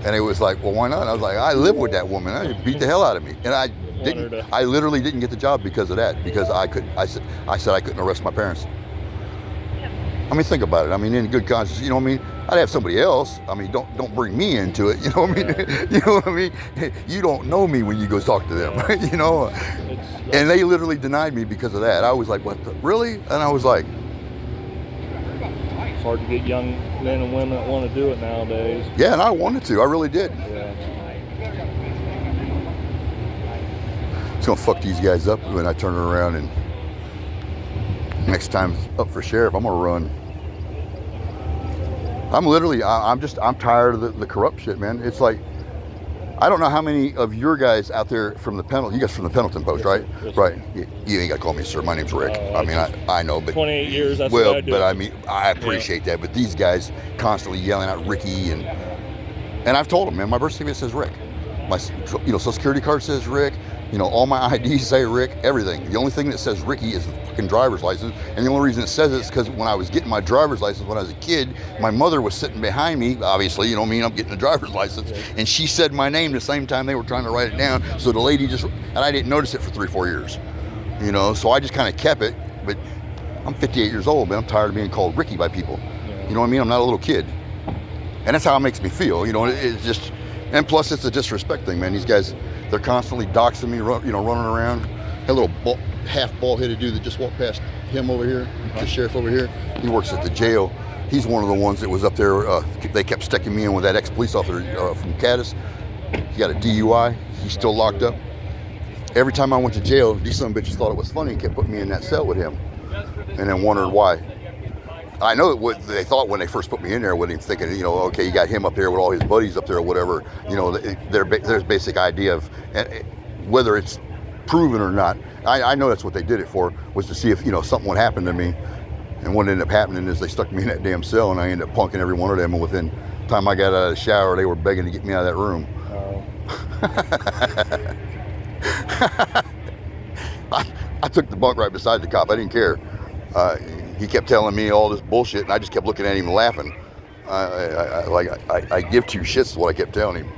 And it was like, well, why not? I was like, I live with that woman. I beat the hell out of me, and I didn't. I literally didn't get the job because of that. Because I said I couldn't arrest my parents. I mean, think about it. I mean, in good conscience, you know what I mean? I'd have somebody else. I mean, don't bring me into it. You know what I mean? You know what I mean? You don't know me when you go talk to them, you know? And they literally denied me because of that. I was like, what the, really? And I was like, It's hard to get young men and women that want to do it nowadays. yeah, and I wanted to. I really did. Yeah. It's gonna fuck these guys up when I turn around and next time up for sheriff, I'm gonna run. I'm tired of the corrupt shit, man. It's like, I don't know how many of your guys out there from the Pendleton, you guys from the Pendleton Post, right? Yes, right. You ain't gotta call me sir. My name's Rick. I mean, I know, but 28 years, that's what I do. But I mean, I appreciate that. But these guys constantly yelling out Ricky, and I've told them, man, my birth certificate says Rick. My Social Security card says Rick. All my IDs say Rick, everything. The only thing that says Ricky is the fucking driver's license. And the only reason it says it is because when I was getting my driver's license when I was a kid, my mother was sitting behind me, obviously, you know what I mean, I'm getting a driver's license. And she said my name the same time they were trying to write it down. So the lady and I didn't notice it for 3-4 years. So I just kind of kept it. But I'm 58 years old, man. I'm tired of being called Ricky by people. You know what I mean? I'm not a little kid. And that's how it makes me feel. It's just, and plus it's a disrespect thing, man. These guys, they're constantly doxing me, running around. That little half bald-headed dude that just walked past him over here, the sheriff over here, he works at the jail. He's one of the ones that was up there. They kept sticking me in with that ex-police officer from Caddis. He got a DUI. He's still locked up. Every time I went to jail, these son of bitches thought it was funny and kept putting me in that cell with him, and then wondered why. I know what they thought when they first put me in there with him, thinking, okay, you got him up there with all his buddies up there or whatever. There's basic idea of whether it's proven or not. I know that's what they did it for, was to see if something would happen to me. And what ended up happening is they stuck me in that damn cell, and I ended up punking every one of them. And within the time I got out of the shower, they were begging to get me out of that room. I took the bunk right beside the cop. I didn't care. He kept telling me all this bullshit, and I just kept looking at him and laughing. I give two shits is what I kept telling him.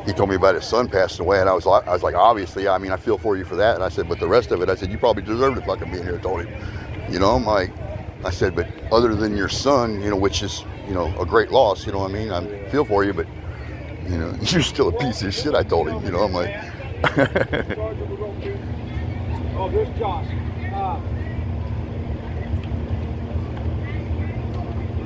He told me about his son passing away, and I was like, obviously, I mean, I feel for you for that. And I said, but the rest of it, I said, you probably deserve to fucking be in here. I told him, I'm like, I said, but other than your son, which is, a great loss, you know what I mean? I feel for you, but, you're still a piece of shit. I told him, I'm like. Oh, there's Josh.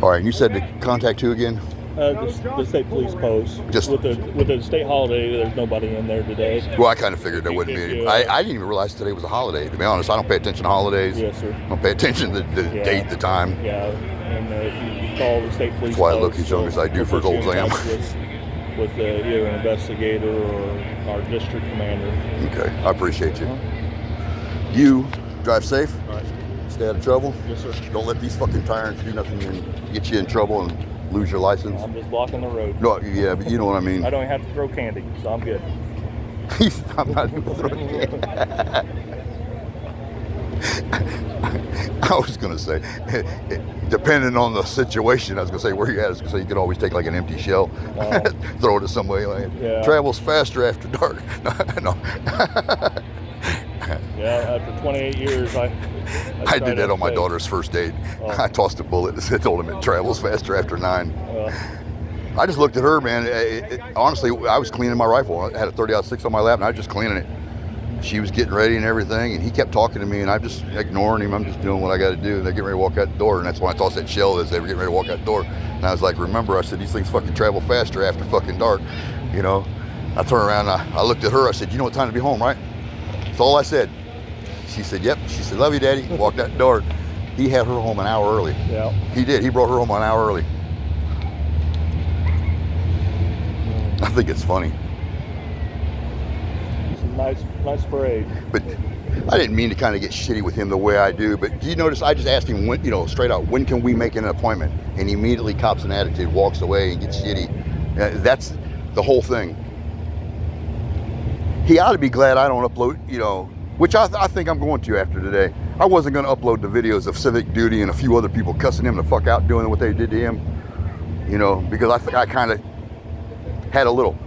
All right, and you said to contact who again? The state police post. Just with the state holiday, there's nobody in there today. Well, I kind of figured there wouldn't be. I didn't even realize today was a holiday. To be honest, I don't pay attention to holidays. Yes, sir. I don't pay attention to the date, the time. Yeah, and if you call the state police That's why I post, look as young as I do for as old as I am. With either an investigator or our district commander. Okay, I appreciate you. You drive safe. All right. Stay out of trouble. Yes, sir. Don't let these fucking tyrants do nothing and get you in trouble and lose your license. I'm just blocking the road. No, yeah, but you know what I mean. I don't have to throw candy, so I'm good. I'm not even throwing it. I was gonna say, depending on the situation, I was gonna say where you're at. I was gonna say you could always take like an empty shell, throw it at somebody. Like, travels faster after dark. No. Yeah, after 28 years, I did that on my daughter's first date. I tossed a bullet and told him it travels faster after 9. I just looked at her, man. Honestly, I was cleaning my rifle. I had a 30-06 on my lap, and I was just cleaning it. She was getting ready and everything, and he kept talking to me, and I'm just ignoring him. I'm just doing what I got to do, and they're getting ready to walk out the door, and that's when I tossed that shell as they were getting ready to walk out the door. And I was like, remember, I said, these things fucking travel faster after fucking dark, you know? I turned around, and I looked at her, I said, you know what time to be home, right? That's all I said. She said, yep. She said, love you, Daddy. Walked out the door. He had her home an hour early. Yeah. He did. He brought her home an hour early. I think it's funny. It's a nice parade. But I didn't mean to kind of get shitty with him the way I do, but do you notice I just asked him, when, you know, straight out, when can we make an appointment? And he immediately cops an attitude, walks away and gets shitty. That's the whole thing. He ought to be glad I don't upload, you know, which I think I'm going to after today. I wasn't going to upload the videos of Civic Duty and a few other people cussing him the fuck out doing what they did to him, you know, because I think I kind of had a little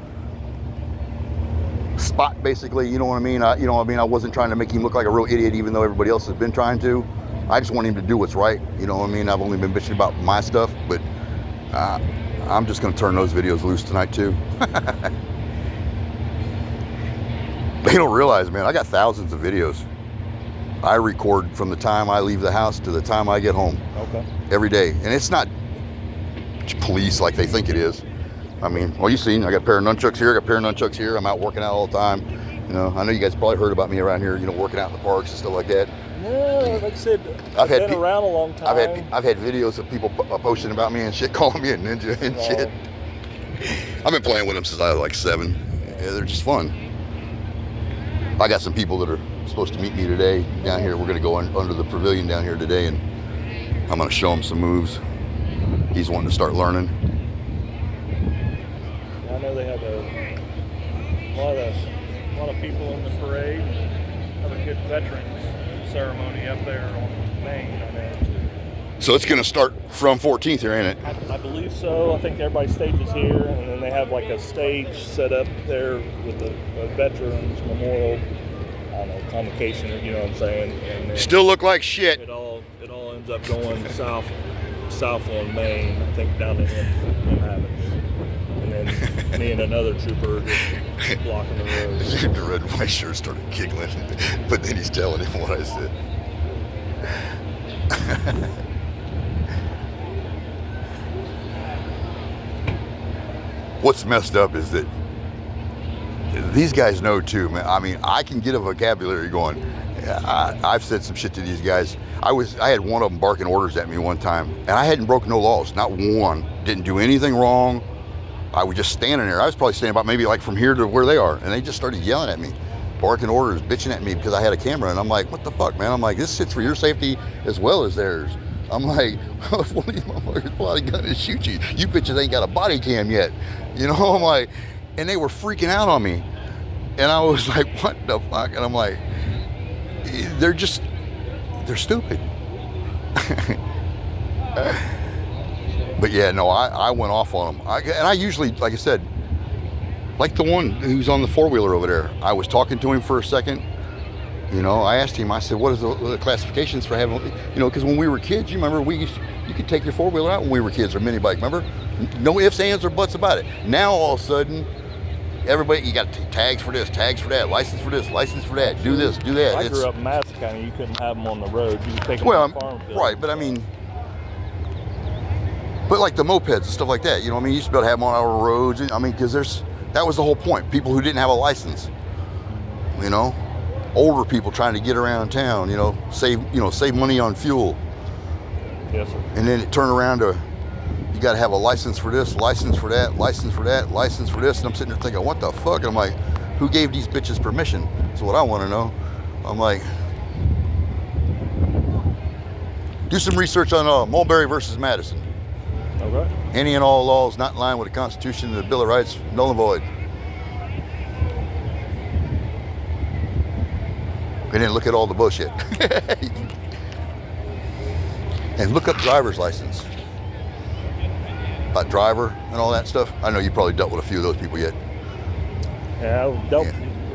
spot, basically, you know what I mean? I wasn't trying to make him look like a real idiot, even though everybody else has been trying to. I just want him to do what's right, you know what I mean? I've only been bitching about my stuff, but I'm just going to turn those videos loose tonight too. They don't realize, man, I got thousands of videos. I record from the time I leave the house to the time I get home. Okay. Every day. And it's not police like they think it is. I mean, well, you've seen, I got a pair of nunchucks here, I got a pair of nunchucks here. I'm out working out all the time. You know, I know you guys probably heard about me around here, you know, working out in the parks and stuff like that. No, like I said, I've been around a long time. I've had videos of people posting about me and shit, calling me a ninja and shit. I've been playing with them since I was like 7. Yeah, they're just fun. I got some people that are supposed to meet me today down here. We're going to go under the pavilion down here today, and I'm going to show him some moves. He's wanting to start learning. I know they have a lot of people in the parade. Have a good veterans ceremony up there on Main. I know. So it's going to start from 14th here, ain't it? I believe so. I think everybody stages here, and then they have like a stage set up there with a veterans memorial, I don't know, convocation, you know what I'm saying? And then Still look like shit. It all ends up going south on Main, I think down to Inhabit. And then me and another trooper just blocking the road. The red and white shirt started giggling, but then he's telling him what I said. What's messed up is that these guys know too, man. I mean, I can get a vocabulary going. I've said some shit to these guys. I had one of them barking orders at me one time, and I hadn't broken no laws, not one. Didn't do anything wrong. I was just standing there. I was probably standing about maybe like from here to where they are, and they just started yelling at me, barking orders, bitching at me because I had a camera, and I'm like, what the fuck, man? I'm like, this shit's for your safety as well as theirs. I'm like, if one of these motherfuckers pull out a gun and shoot you, you bitches ain't got a body cam yet. You know, I'm like, and they were freaking out on me. And I was like, what the fuck? And I'm like, they're stupid. But yeah, no, I went off on them. And I usually, like I said, like the one who's on the 4-wheeler over there, I was talking to him for a second. You know, I asked him, I said, what is the classifications for having, you know, because when we were kids, you remember you could take your 4-wheeler out when we were kids, or mini bike, remember? No ifs, ands, or buts about it. Now all of a sudden, everybody, you got tags for this, tags for that, license for this, license for that, do this, do that. I grew up in Madison County, you couldn't have them on the road. You could take them on the farm field. Right, but I mean, but like the mopeds and stuff like that, you know what I mean? You used to be able to have them on our roads, I mean, because that was the whole point. People who didn't have a license, you know? Older people trying to get around town, you know, save money on fuel. Yes, sir. And then it turned around to, you got to have a license for this, license for that, license for that, license for this. And I'm sitting there thinking, what the fuck? And I'm like, who gave these bitches permission? That's what I want to know. I'm like, do some research on Mulberry versus Madison. Okay. Any and all laws not in line with the Constitution and the Bill of Rights, null and void. And then look at all the bullshit. And look up driver's license. About driver and all that stuff. I know you probably dealt with a few of those people yet. Yeah, I've dealt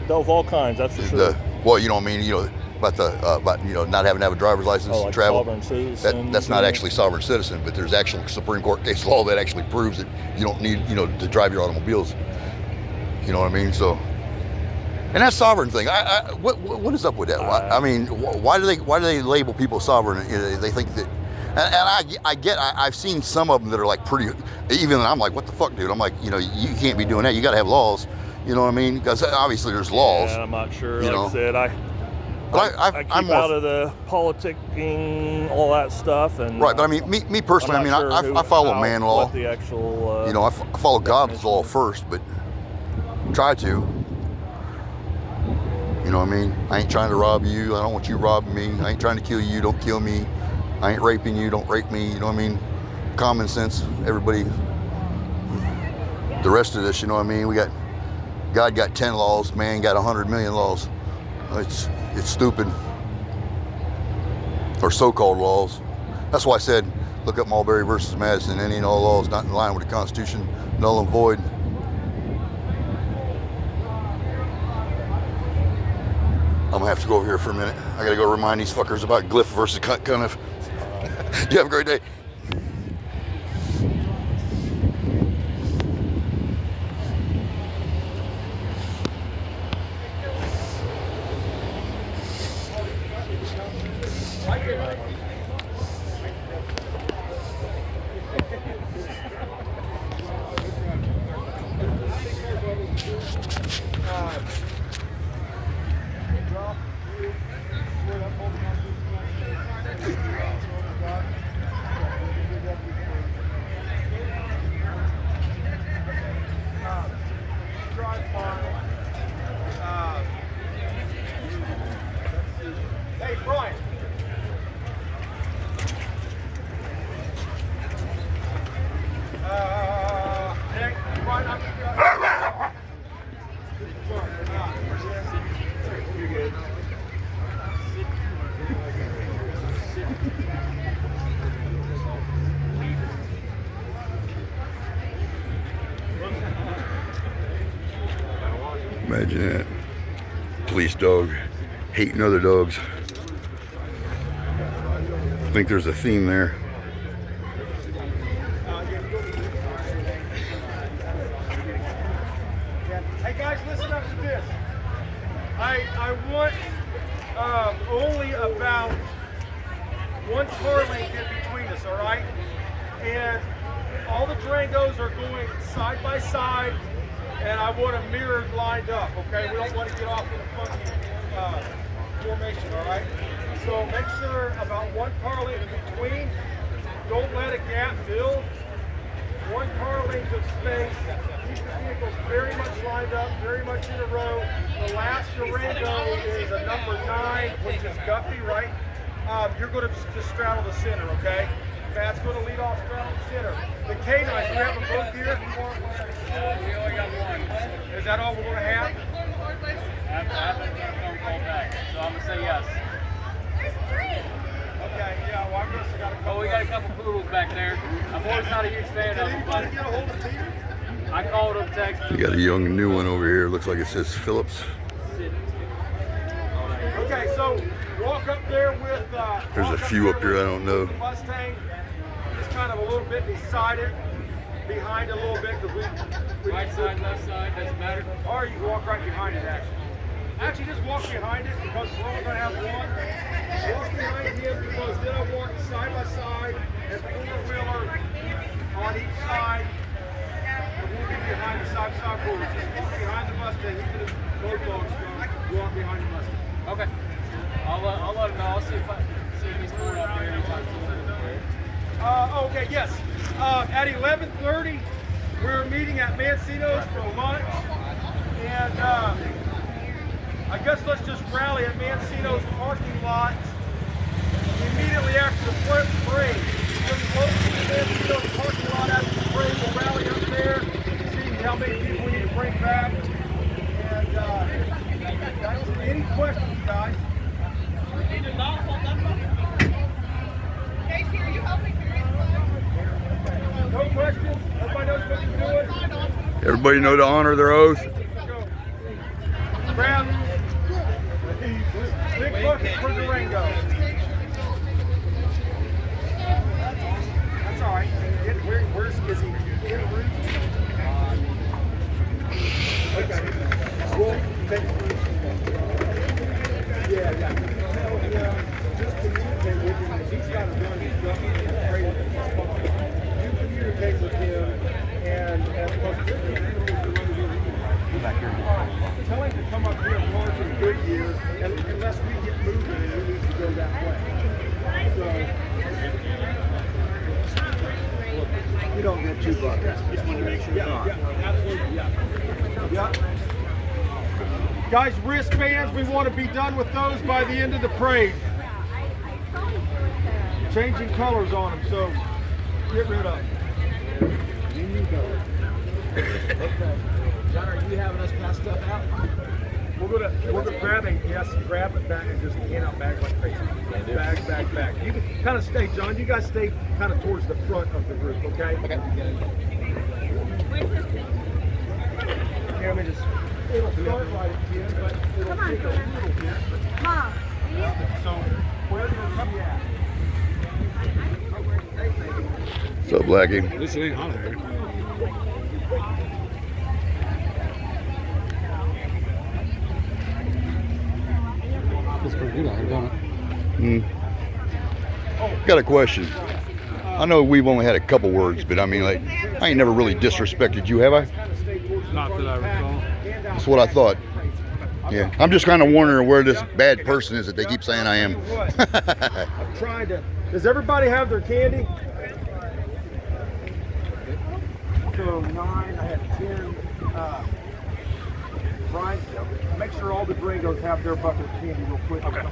with all kinds, that's for sure. Well, you know what I mean, you know, about you know, not having to have a driver's license to like travel. Sovereign citizen. That's not actually sovereign citizen, but there's actual Supreme Court case law that actually proves that you don't need, you know, to drive your automobiles. You know what I mean? So, and that sovereign thing, what is up with that? I mean, why do they label people sovereign? You know, they think that, and I've seen some of them that are like pretty. Even I'm like, what the fuck, dude? I'm like, you know, you can't be doing that. You got to have laws. You know what I mean? Because obviously there's laws. Yeah, I'm not sure. You like know? I said, I keep out of the politicking, all that stuff, and right. But I mean, me personally, I mean, sure I follow man law. What the actual, you know, I follow God's law first, but try to. You know what I mean? I ain't trying to rob you. I don't want you robbing me. I ain't trying to kill you. Don't kill me. I ain't raping you. Don't rape me. You know what I mean? Common sense. Everybody. The rest of this, you know what I mean? God got 10 laws. Man got 100 million laws. It's stupid. Or so-called laws. That's why I said, look up Marbury versus Madison. Any and all laws not in line with the Constitution, null and void. I'm gonna have to go over here for a minute. I gotta go remind these fuckers about glyph versus kind of. You have a great day. Hey, Brian. Nick, Brian, you're good. Imagine that. Police dog hating other dogs. I think there's a theme there. Hey guys, listen up to this. I want only about one car length in between us, all right? And all the Durangos are going side by side, and I want them mirrored lined up, okay? We don't want to get off in a funky formation, all right? So make sure about one car length in between. Don't let a gap build. One car length of space. Keep the vehicles very much lined up, very much in a row. The last Durango is a number 9, which is Guffey, right? You're going to just straddle the center, okay? Matt's going to lead off, straddle the center. The K9s, do you have them both here? We only got one. Is that all we're going to have? I haven't got a phone call back, so I'm going to say yes. Okay, yeah, well, I guess I got a couple. Oh, we got a couple poodles back there. I'm always not a huge fan Did of them, but anybody get a hold of Peter? I called them, texted You them. got a young new one over here. Looks like it says Phillips. Okay, so walk up there with. There's a few up here I don't know. The Mustang, just kind of a little bit beside it, behind it a little bit, because we Right side, left side, doesn't matter. or you can walk right behind it. Actually, just walk behind it because we're only going to have one. Walk behind him because then I'll walk side by side and four-wheeler on each side. And we'll be behind the side-by-side rules. Just walk behind the Mustang. Even if both dogs go, walk behind the Mustang. Okay. I'll let him know. I'll see if he's pulling up there anytime soon. Okay, yes. At 11:30, we're meeting at Mancino's for lunch. And I guess let's just rally at Mancino's parking lot immediately after the parade. Just close to the Mancino's parking lot after the parade. We'll rally up there, see how many people we need to bring back. And any questions, guys? Everybody know to honor their oath. Grab big bucket for Durango. That's all right. Where's is he? In route? Okay. Well, yeah. Tell him just communicate with him. If he's got to run his truck, you communicate with him and tell him to come up here and Lawrence and Goodyear, and unless we get moving, we need to go that way. So you don't get $2. Just want to make sure. Yeah, absolutely. Yeah. Guys, wristbands, we want to be done with those by the end of the parade. Changing colors on them, so get rid of them. Okay. John, are you having us pass stuff out? We're gonna grab it back and just hand out bags like crazy. Bag. You can kind of stay, John. You guys stay kind of towards the front of the group, okay? Okay. Here, let me just. It'll start right at 10, but it'll take a little bit. Mom, So where do you come at? What's up, Blackie? This ain't hot here. Feels pretty good out here, don't it? Got a question. I know we've only had a couple words, but I mean, like, I ain't never really disrespected you, have I? Not that I recall. That's what I thought. Yeah, I'm just kind of wondering where this bad person is that they keep saying I am. I'm trying to. Does everybody have their candy? So 9, I had 10. Brian, make sure all the Durango's have their bucket of candy real quick. Okay.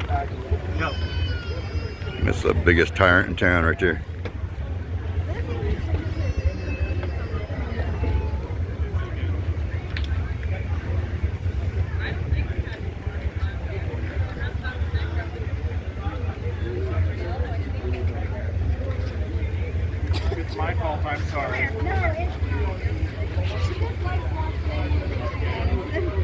No. That's the biggest tyrant in town right there. It's my fault, I'm sorry. no, it's